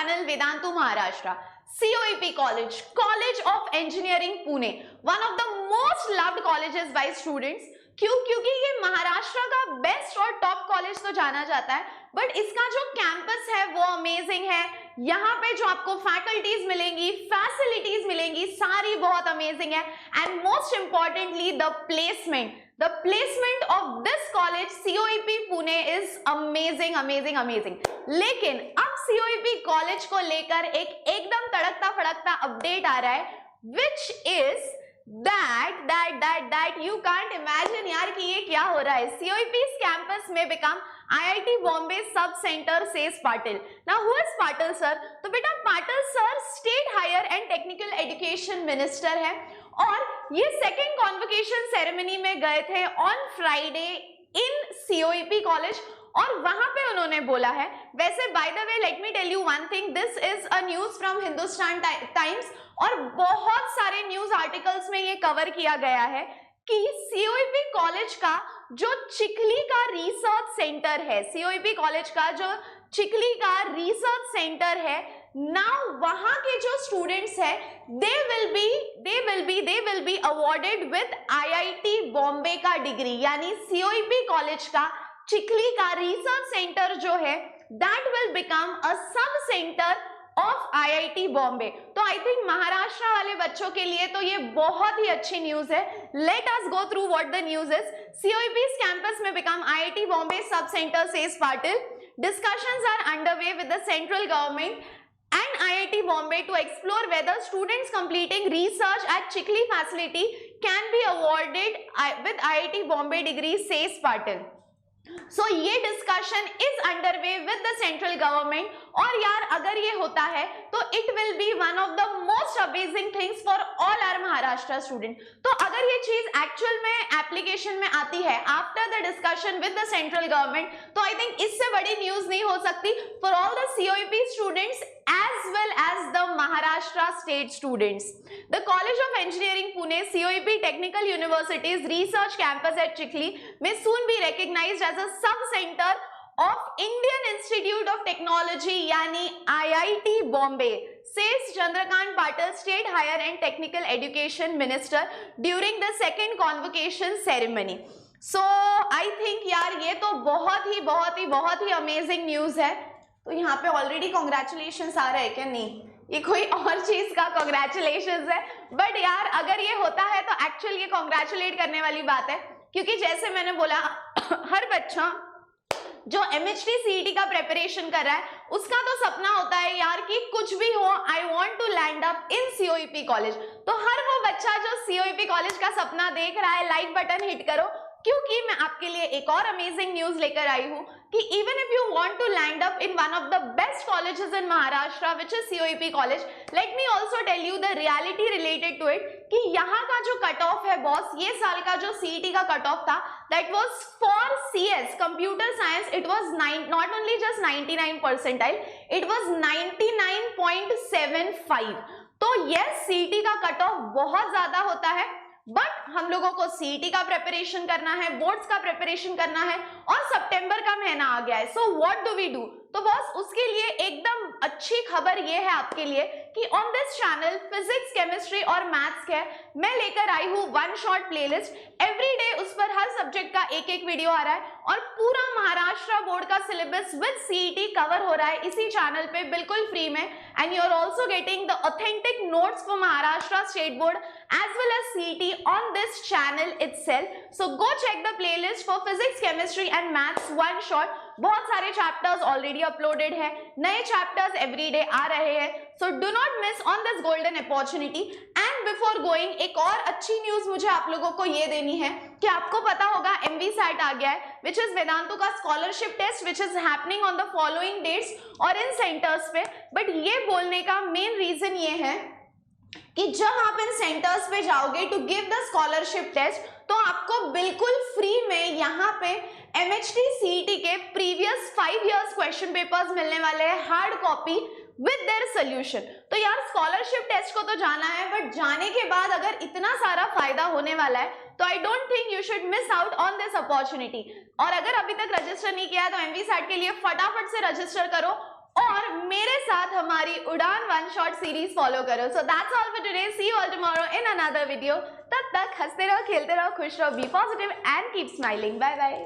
channel Vedantu Maharashtra. COEP College, College of Engineering Pune, one of the most loved colleges by students. क्यों? क्योंकि ये महाराष्ट्र का best और top college तो जाना जाता है, बट इसका जो कैंपस है वो अमेजिंग है. यहाँ पे जो आपको फैकल्टीज मिलेंगी, फैसिलिटीज मिलेंगी, सारी बहुत अमेजिंग है. And most importantly the placement of this college COEP Pune is amazing amazing amazing. लेकिन अब COEP कॉलेज को लेकर एक एकदम तड़कता फड़कता अपडेट आ रहा है, which is that you can't imagine यार कि ये क्या हो रहा है. COEP's campus may become IIT Bombay sub center, says Patil. Now who is Patil sir? तो बेटा Patil sir state higher and technical education minister है और ये सेकेंड कॉन्वोकेशन सेरेमनी में गए थे on Friday in COEP college और वहां पे उन्होंने बोला है. वैसे by the way let me tell you one thing, this is a news from Hindustan Times और बहुत सारे न्यूज आर्टिकल्स में ये कवर किया गया है कि COEP कॉलेज का जो चिखली का रिसर्च सेंटर है, COEP कॉलेज का जो चिखली का रिसर्च सेंटर है, नाउ वहां के जो स्टूडेंट्स हैं they will be awarded with IIT Bombay का डिग्री. यानी COEP कॉलेज का चिखली का रिसर्च सेंटर जो है that will become a sub centre of IIT Bombay. तो आई थिंक महाराष्ट्र वाले बच्चों के लिए तो ये बहुत ही अच्छी न्यूज है. Let us go through what the news is. COEP's campus may become IIT Bombay sub center, says Patil. Discussions are underway with the central government and IIT Bombay to explore whether students completing research at Chikhli facility can be awarded with IIT Bombay degree, says Patil. So ये discussion is underway with the central government और यार अगर ये होता है तो it will be one of the most amazing things for all our Maharashtra student. तो अगर ये चीज एक्चुअल में एप्लीकेशन में आती है after the discussion with the central government, तो आई थिंक इससे बड़ी न्यूज नहीं हो सकती for all the COEP students as well as the Maharashtra state students. The College of Engineering Pune, COEP Technical University's research campus at Chikhli may soon be recognized as a sub-center of Indian Institute of Technology, yani IIT Bombay, says Chandrakant Patil, State Higher and Technical Education Minister, during the second convocation ceremony. So I think यार ये तो बहुत ही amazing news है. तो यहाँ पे already congratulations आ रहे हैं क्या? नहीं, ये कोई और चीज का कॉन्ग्रेचुलेशंस है. बट यार अगर ये होता है तो एक्चुअल ये कॉन्ग्रेचुलेट करने वाली बात है, क्योंकि जैसे मैंने बोला हर बच्चा जो MHT CET का प्रिपरेशन कर रहा है उसका तो सपना होता है यार कि कुछ भी हो, I want to land up in COEP college. तो हर वो बच्चा जो COEP कॉलेज का सपना देख रहा है, लाइक बटन हिट करो, क्योंकि मैं आपके लिए एक और अमेजिंग न्यूज लेकर आई हूं कि even if you want to land up in one of the best colleges in Maharashtra which is COEP college, let me also tell you the reality related to it कि यहाँ का जो कट ऑफ है boss, ये साल का जो CET का कट ऑफ था that was for CS computer science, it was not only just 99 percentile, it was 99.75. तो यस CET का कट ऑफ बहुत ज्यादा होता है, बट हम लोगों को CET का प्रिपरेशन करना है, बोर्ड्स का प्रिपरेशन करना है और सितंबर का महीना आ गया है. So what do we do? तो बॉस उसके लिए एकदम अच्छी खबर ये है आपके लिए कि on this channel physics, chemistry और मैथ्स के मैं लेकर आई हूँ one shot playlist. Every day उस पर हर सब्जेक्ट का एक एक वीडियो आ रहा है और पूरा महाराष्ट्र बोर्ड का सिलेबस विद CET कवर हो रहा है इसी चैनल पे बिल्कुल फ्री में. And you are also getting the authentic notes for Maharashtra state board as well as CET on this channel itself. So go check the playlist for physics, chemistry and maths one shot. बहुत सारे chapters already uploaded है, नए chapters everyday आ रहे हैं. So do not miss on this golden opportunity. And before going एक और अच्छी news मुझे आप लोगों को ये देनी है कि आपको पता होगा MVSAT आ गया है, विच इज वेदांतु का scholarship test which is happening on the following dates और इन सेंटर्स पे. बट ये बोलने का मेन रीजन ये है कि जब आप इन सेंटर्स पे जाओगे to give the scholarship test तो आपको बिल्कुल फ्री में यहाँ पे MHT CET के प्रीवियस 5 इयर्स क्वेश्चन पेपर्स मिलने वाले हैं, hard copy with their solution. तो यार स्कॉलरशिप टेस्ट को तो जाना है, बट जाने के बाद अगर इतना सारा फायदा होने वाला है तो I don't think you should miss out on this opportunity. और अगर अभी तक रजिस्टर नहीं किया है तो MVSAT के लिए फटाफट से रजिस्टर करो और मेरे साथ हमारी उड़ान वन शॉट सीरीज फॉलो करो. So that's all for today. See you all tomorrow in another video. तब तक हंसते रहो, खेलते रहो, खुश रहो, be positive and keep smiling. Bye bye.